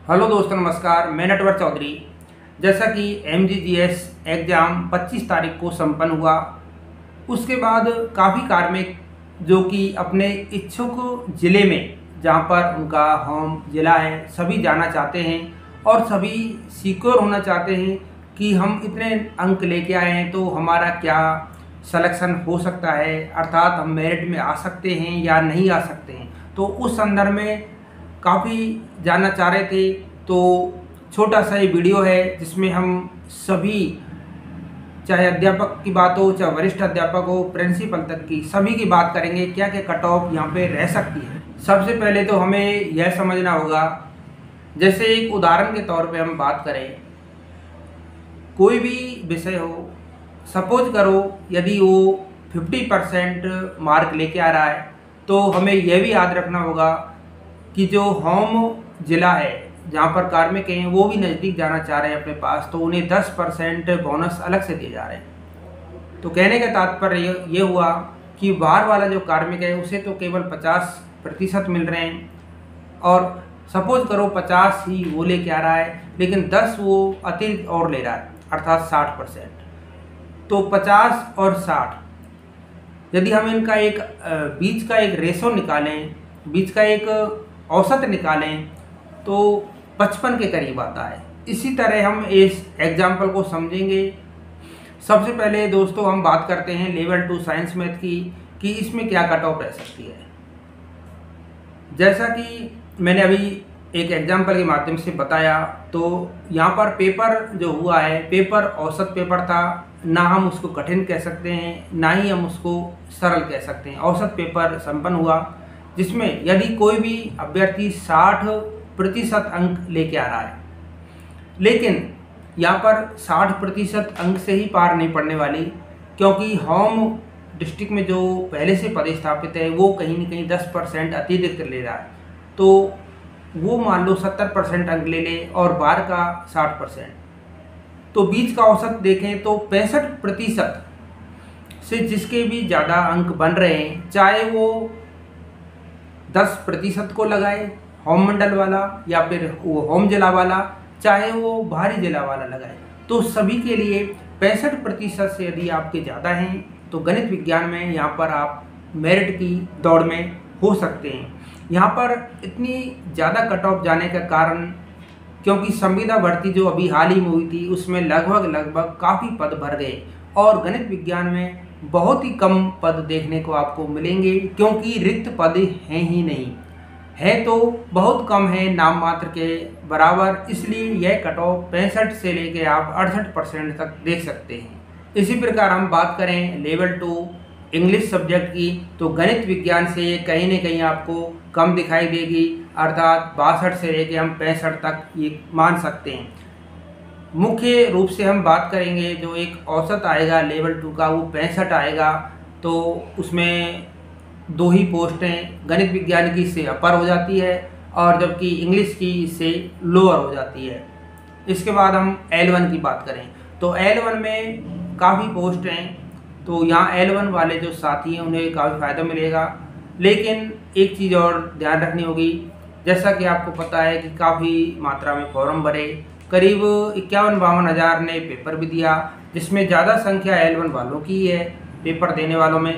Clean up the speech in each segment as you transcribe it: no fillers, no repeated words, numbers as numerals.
Hello दोस्तों, नमस्कार। मैं नटवर चौधरी। जैसा कि MGGS एग्ज़ाम 25 तारीख को संपन्न हुआ, उसके बाद काफ़ी कार्मिक जो कि अपने इच्छुक ज़िले में जहां पर उनका होम ज़िला है सभी जाना चाहते हैं और सभी सिक्योर होना चाहते हैं कि हम इतने अंक लेके आए हैं तो हमारा क्या सिलेक्शन हो सकता है, अर्थात हम मेरिट में आ सकते हैं या नहीं आ सकते हैं। तो उस संदर्भ में काफ़ी जानना चाह रहे थे, तो छोटा सा ये वीडियो है जिसमें हम सभी, चाहे अध्यापक की बात हो, चाहे वरिष्ठ अध्यापक हो, प्रिंसिपल तक की सभी की बात करेंगे क्या क्या कट ऑफ यहाँ पे रह सकती है। सबसे पहले तो हमें यह समझना होगा, जैसे एक उदाहरण के तौर पे हम बात करें, कोई भी विषय हो, सपोज करो यदि वो 50% मार्क लेके आ रहा है तो हमें यह भी याद रखना होगा कि जो होम ज़िला है जहाँ पर कार्मिक हैं वो भी नज़दीक जाना चाह रहे हैं अपने पास, तो उन्हें 10% बोनस अलग से दिए जा रहे हैं। तो कहने का तात्पर्य ये हुआ कि बाहर वाला जो कार्मिक है उसे तो केवल 50% मिल रहे हैं, और सपोज करो 50 ही वो लेके आ रहा है लेकिन 10 वो अतिरिक्त और ले रहा है, अर्थात 60%। तो 50 और 60 यदि हम इनका एक बीच का एक रेशो निकालें, बीच का एक औसत निकालें तो 55 के करीब आता है। इसी तरह हम इस एग्जाम्पल को समझेंगे। सबसे पहले दोस्तों हम बात करते हैं लेवल 2 साइंस मैथ की कि इसमें क्या कट ऑफ रह सकती है। जैसा कि मैंने अभी एक एग्जाम्पल के माध्यम से बताया, तो यहाँ पर पेपर जो हुआ है, पेपर औसत पेपर था, ना हम उसको कठिन कह सकते हैं ना ही हम उसको सरल कह सकते हैं। औसत पेपर संपन्न हुआ जिसमें यदि कोई भी अभ्यर्थी 60% अंक लेके आ रहा है, लेकिन यहाँ पर 60% अंक से ही पार नहीं पड़ने वाली, क्योंकि होम डिस्ट्रिक्ट में जो पहले से पदस्थापित है वो कहीं ना कहीं 10% अतिरिक्त ले रहा है, तो वो मान लो 70% अंक ले ले और बाहर का 60%, तो बीच का औसत देखें तो 65% से जिसके भी ज़्यादा अंक बन रहे हैं, चाहे वो 10% को लगाए होम मंडल वाला या फिर वो होम जिला वाला, चाहे वो बाहरी जिला वाला लगाए, तो सभी के लिए 65% से यदि आपके ज़्यादा हैं तो गणित विज्ञान में यहाँ पर आप मेरिट की दौड़ में हो सकते हैं। यहाँ पर इतनी ज़्यादा कट ऑफ जाने का कारण, क्योंकि संविदा भर्ती जो अभी हाल ही में हुई थी उसमें लगभग काफ़ी पद भर गए, और गणित विज्ञान में बहुत ही कम पद देखने को आपको मिलेंगे, क्योंकि रिक्त पद हैं ही नहीं, है तो बहुत कम है, नाम मात्र के बराबर। इसलिए यह कट ऑफ 65 से लेके आप 68% तक देख सकते हैं। इसी प्रकार हम बात करें लेवल 2 इंग्लिश सब्जेक्ट की, तो गणित विज्ञान से कहीं ना कहीं आपको कम दिखाई देगी, अर्थात 62 से लेके हम 65 तक ये मान सकते हैं। मुख्य रूप से हम बात करेंगे जो एक औसत आएगा लेवल 2 का वो 65 आएगा, तो उसमें 2 ही पोस्टें गणित विज्ञान की इससे अपर हो जाती है और जबकि इंग्लिश की इससे लोअर हो जाती है। इसके बाद हम L1 की बात करें तो L1 में काफ़ी पोस्ट हैं, तो यहाँ L1 वाले जो साथी हैं उन्हें काफ़ी फ़ायदा मिलेगा। लेकिन एक चीज़ और ध्यान रखनी होगी, जैसा कि आपको पता है कि काफ़ी मात्रा में फॉर्म भरे, करीब 51-52 हज़ार ने पेपर भी दिया, जिसमें ज़्यादा संख्या L1 वालों की है पेपर देने वालों में।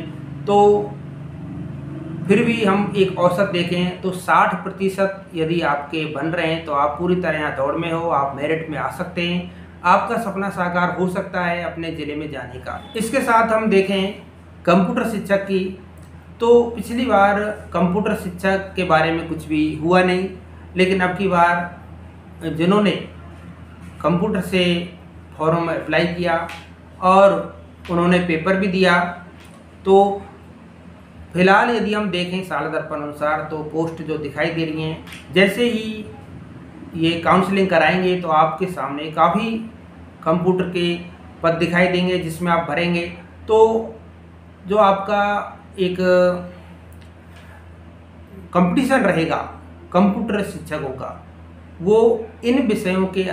तो फिर भी हम एक औसत देखें तो 60% यदि आपके बन रहे हैं तो आप पूरी तरह यहाँ दौड़ में हो, आप मेरिट में आ सकते हैं, आपका सपना साकार हो सकता है अपने ज़िले में जाने का। इसके साथ हम देखें कंप्यूटर शिक्षक की, तो पिछली बार कंप्यूटर शिक्षक के बारे में कुछ भी हुआ नहीं, लेकिन अब की बार जिन्होंने कंप्यूटर से फॉर्म में अप्लाई किया और उन्होंने पेपर भी दिया, तो फिलहाल यदि हम देखें साल दर्पण अनुसार तो पोस्ट जो दिखाई दे रही हैं, जैसे ही ये काउंसलिंग कराएंगे तो आपके सामने काफ़ी कंप्यूटर के पद दिखाई देंगे जिसमें आप भरेंगे। तो जो आपका एक कंपटीशन रहेगा कंप्यूटर शिक्षकों का, वो इन विषयों के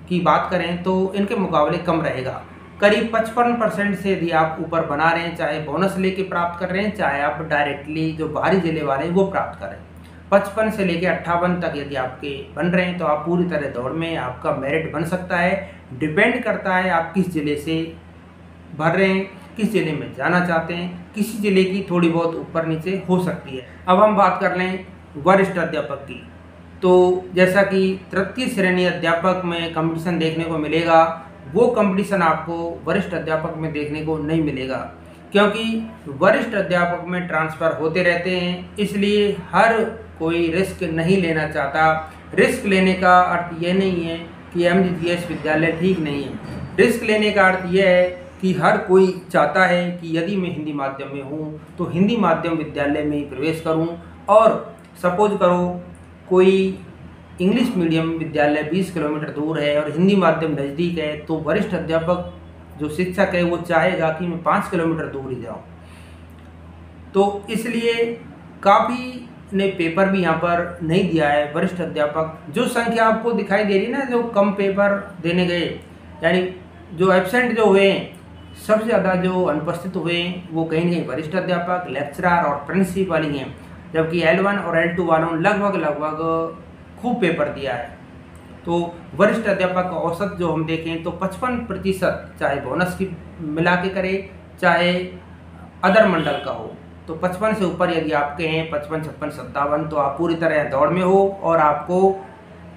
की बात करें तो इनके मुकाबले कम रहेगा। करीब 55% से यदि आप ऊपर बना रहे हैं, चाहे बोनस लेके प्राप्त कर रहे हैं, चाहे आप डायरेक्टली जो बाहरी जिले वाले हैं वो प्राप्त करें, 55 से लेकर 58 तक यदि आपके बन रहे हैं तो आप पूरी तरह दौड़ में आपका मेरिट बन सकता है। डिपेंड करता है आप किस ज़िले से भर रहे हैं, किस ज़िले में जाना चाहते हैं। किसी ज़िले की थोड़ी बहुत ऊपर नीचे हो सकती है। अब हम बात कर लें वरिष्ठ अध्यापक की, तो जैसा कि तृतीय श्रेणी अध्यापक में कंपटीशन देखने को मिलेगा, वो कंपटीशन आपको वरिष्ठ अध्यापक में देखने को नहीं मिलेगा, क्योंकि वरिष्ठ अध्यापक में ट्रांसफ़र होते रहते हैं। इसलिए हर कोई रिस्क नहीं लेना चाहता। रिस्क लेने का अर्थ ये नहीं है कि एमजीजीएस विद्यालय ठीक नहीं है। रिस्क लेने का अर्थ यह है कि हर कोई चाहता है कि यदि मैं हिंदी माध्यम में हूँ तो हिंदी माध्यम विद्यालय में ही प्रवेश करूँ, और सपोज करो कोई इंग्लिश मीडियम विद्यालय 20 किलोमीटर दूर है और हिंदी माध्यम नज़दीक है, तो वरिष्ठ अध्यापक जो शिक्षक है वो चाहेगा कि मैं 5 किलोमीटर दूर ही जाऊँ। तो इसलिए काफ़ी ने पेपर भी यहाँ पर नहीं दिया है। वरिष्ठ अध्यापक जो संख्या आपको दिखाई दे रही है ना, जो कम पेपर देने गए, यानी जो एब्सेंट जो हुए, सबसे ज़्यादा जो अनुपस्थित हुए वो कहीं ना कहीं वरिष्ठ अध्यापक, लेक्चरर और प्रिंसिपल ही हैं, जबकि L1 और L2 वालों ने लगभग खूब पेपर दिया है। तो वरिष्ठ अध्यापक का औसत जो हम देखें तो 55%, चाहे बोनस की मिला के करें चाहे अदर मंडल का हो, तो 55 से ऊपर यदि आपके हैं 55, 56, 57, तो आप पूरी तरह दौड़ में हो और आपको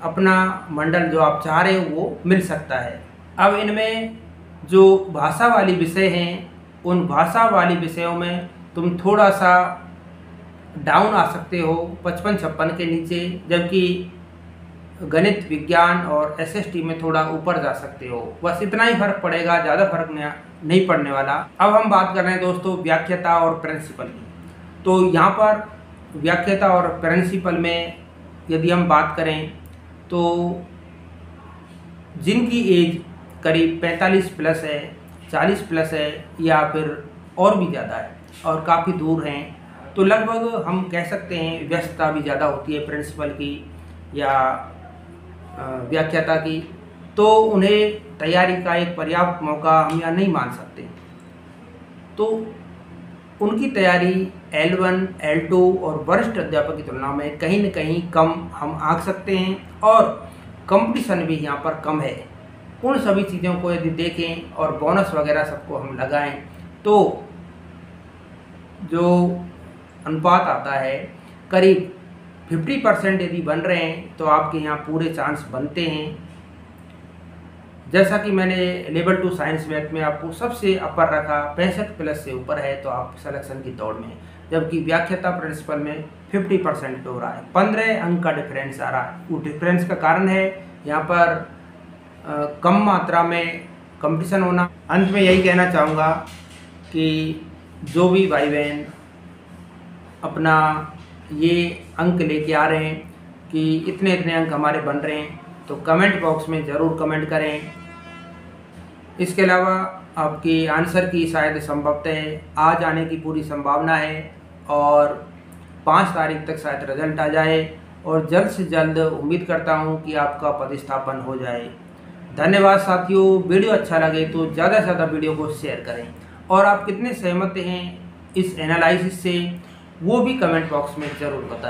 अपना मंडल जो आप चाह रहे हो वो मिल सकता है। अब इनमें जो भाषा वाली विषय हैं, उन भाषा वाली विषयों में तुम थोड़ा सा डाउन आ सकते हो 55-56 के नीचे, जबकि गणित, विज्ञान और एसएसटी में थोड़ा ऊपर जा सकते हो। बस इतना ही फर्क पड़ेगा, ज़्यादा फर्क नहीं पड़ने वाला। अब हम बात कर रहे हैं दोस्तों व्याख्याता और प्रिंसिपल की। तो यहाँ पर व्याख्याता और प्रिंसिपल में यदि हम बात करें तो जिनकी एज करीब 45 प्लस है, 40 प्लस है या फिर और भी ज़्यादा है और काफ़ी दूर हैं, तो लगभग हम कह सकते हैं व्यस्तता भी ज़्यादा होती है प्रिंसिपल की या व्याख्याता की, तो उन्हें तैयारी का एक पर्याप्त मौका हम यहाँ नहीं मान सकते। तो उनकी तैयारी L1, L2 और वरिष्ठ अध्यापक की तुलना में कहीं न कहीं कम हम आंक सकते हैं, और कंपटीशन भी यहाँ पर कम है। उन सभी चीज़ों को यदि देखें और बोनस वगैरह सबको हम लगाएं तो जो अनुपात आता है करीब 50% यदि बन रहे हैं तो आपके यहाँ पूरे चांस बनते हैं। जैसा कि मैंने लेवल 2 साइंस मैथ में आपको सबसे अपर रखा, 65 प्लस से ऊपर है तो आप सिलेक्शन की दौड़ में, जबकि व्याख्याता प्रिंसिपल में 50% हो रहा है, 15 अंक का डिफरेंस आ रहा है। वो डिफरेंस का कारण है यहाँ पर कम मात्रा में कंपटीशन होना। अंत में यही कहना चाहूँगा कि जो भी भाई बहन अपना ये अंक लेके आ रहे हैं कि इतने इतने अंक हमारे बन रहे हैं, तो कमेंट बॉक्स में ज़रूर कमेंट करें। इसके अलावा आपकी आंसर की शायद संभवतः आ जाने की पूरी संभावना है, और 5 तारीख तक शायद रिजल्ट आ जाए, और जल्द से जल्द उम्मीद करता हूं कि आपका पदस्थापन हो जाए। धन्यवाद साथियों। वीडियो अच्छा लगे तो ज़्यादा से ज़्यादा वीडियो को शेयर करें, और आप कितने सहमत हैं इस एनालिसिस से वो भी कमेंट बॉक्स में ज़रूर बताएं।